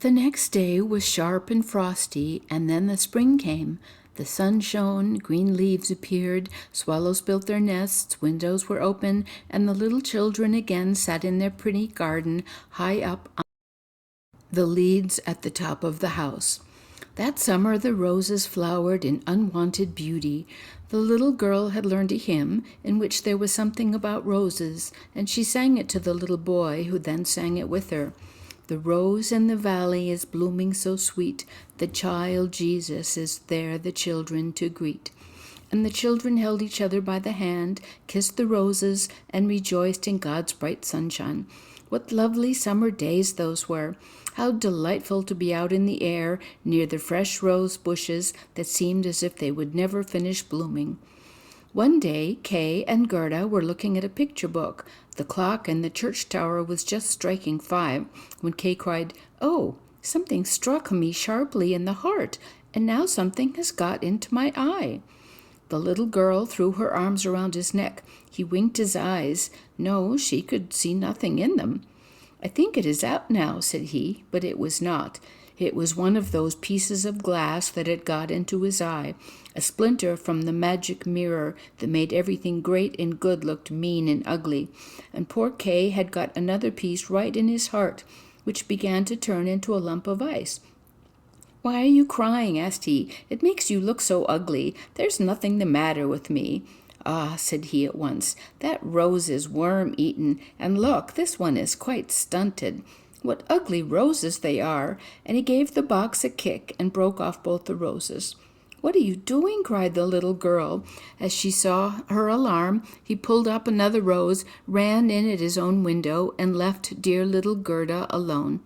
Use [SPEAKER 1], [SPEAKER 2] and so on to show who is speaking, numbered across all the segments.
[SPEAKER 1] The next day was sharp and frosty, and then the spring came. The sun shone, green leaves appeared, swallows built their nests, windows were open, and the little children again sat in their pretty garden high up on the leads at the top of the house. That summer the roses flowered in unwonted beauty. The little girl had learned a hymn in which there was something about roses, and she sang it to the little boy, who then sang it with her. The rose in the valley is blooming so sweet, the child Jesus is there the children to greet. And the children held each other by the hand, kissed the roses, and rejoiced in God's bright sunshine. What lovely summer days those were! How delightful to be out in the air, near the fresh rose bushes that seemed as if they would never finish blooming. One day, Kay and Gerda were looking at a picture book. The clock in the church tower was just striking 5, when Kay cried, "Oh, something struck me sharply in the heart, and now something has got into my eye." The little girl threw her arms around his neck. He winked his eyes. No, she could see nothing in them. "I think it is out now," said he, but it was not. It was one of those pieces of glass that had got into his eye, a splinter from the magic mirror that made everything great and good look mean and ugly. And poor Kay had got another piece right in his heart, which began to turn into a lump of ice. "Why are you crying?" asked he. "It makes you look so ugly. There's nothing the matter with me." "Ah," said he at once, "that rose is worm-eaten, and look, this one is quite stunted. What ugly roses they are!" And he gave the box a kick and broke off both the roses. "What are you doing?" cried the little girl. As she saw her alarm, he pulled up another rose, ran in at his own window, and left dear little Gerda alone.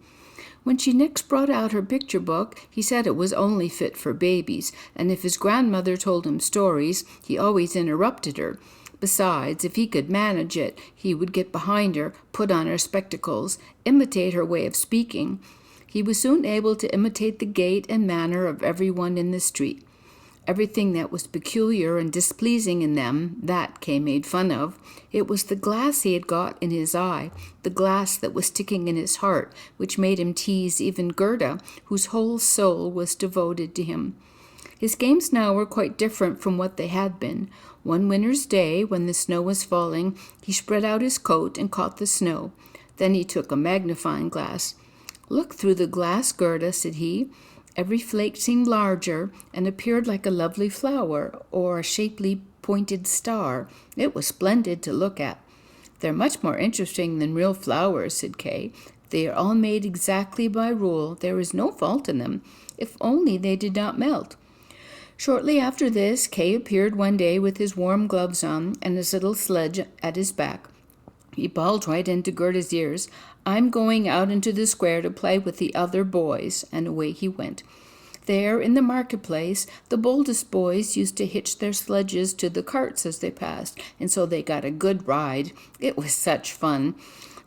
[SPEAKER 1] When she next brought out her picture book, he said it was only fit for babies, and if his grandmother told him stories, he always interrupted her. Besides, if he could manage it, he would get behind her, put on her spectacles, imitate her way of speaking. He was soon able to imitate the gait and manner of everyone in the street. Everything that was peculiar and displeasing in them, that Kay made fun of. It was the glass he had got in his eye, the glass that was sticking in his heart, which made him tease even Gerda, whose whole soul was devoted to him. His games now were quite different from what they had been. One winter's day, when the snow was falling, he spread out his coat and caught the snow. Then he took a magnifying glass. "Look through the glass, Gerda," said he. Every flake seemed larger and appeared like a lovely flower or a shapely pointed star. It was splendid to look at. "They're much more interesting than real flowers," said Kay. "They are all made exactly by rule. There is no fault in them. If only they did not melt." Shortly after this, Kay appeared one day with his warm gloves on and his little sledge at his back. He bawled right into Gerda's ears, "I'm going out into the square to play with the other boys," and away he went. There, in the marketplace, the boldest boys used to hitch their sledges to the carts as they passed, and so they got a good ride. It was such fun.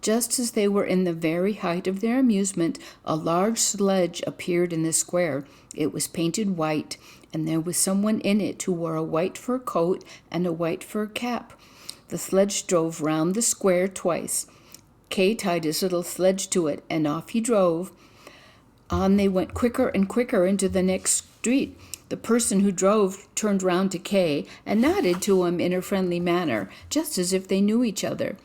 [SPEAKER 1] Just as they were in the very height of their amusement, a large sledge appeared in the square. It was painted white, and there was someone in it who wore a white fur coat and a white fur cap. The sledge drove round the square twice. Kay tied his little sledge to it, and off he drove. On they went quicker and quicker into the next street. The person who drove turned round to Kay and nodded to him in a friendly manner, just as if they knew each other.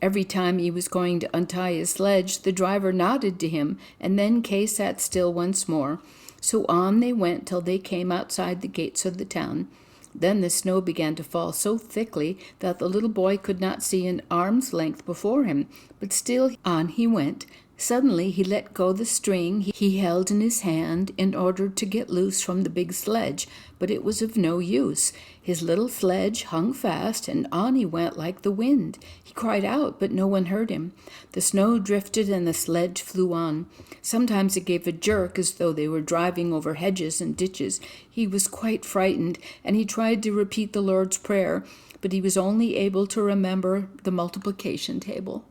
[SPEAKER 1] Every time he was going to untie his sledge, the driver nodded to him, and then Kay sat still once more. So on they went till they came outside the gates of the town. Then the snow began to fall so thickly that the little boy could not see an arm's length before him, but still on he went. Suddenly he let go the string he held in his hand in order to get loose from the big sledge, but it was of no use. His little sledge hung fast, and on he went like the wind. He cried out, but no one heard him. The snow drifted and the sledge flew on. Sometimes it gave a jerk as though they were driving over hedges and ditches. He was quite frightened, and he tried to repeat the Lord's Prayer, but he was only able to remember the multiplication table.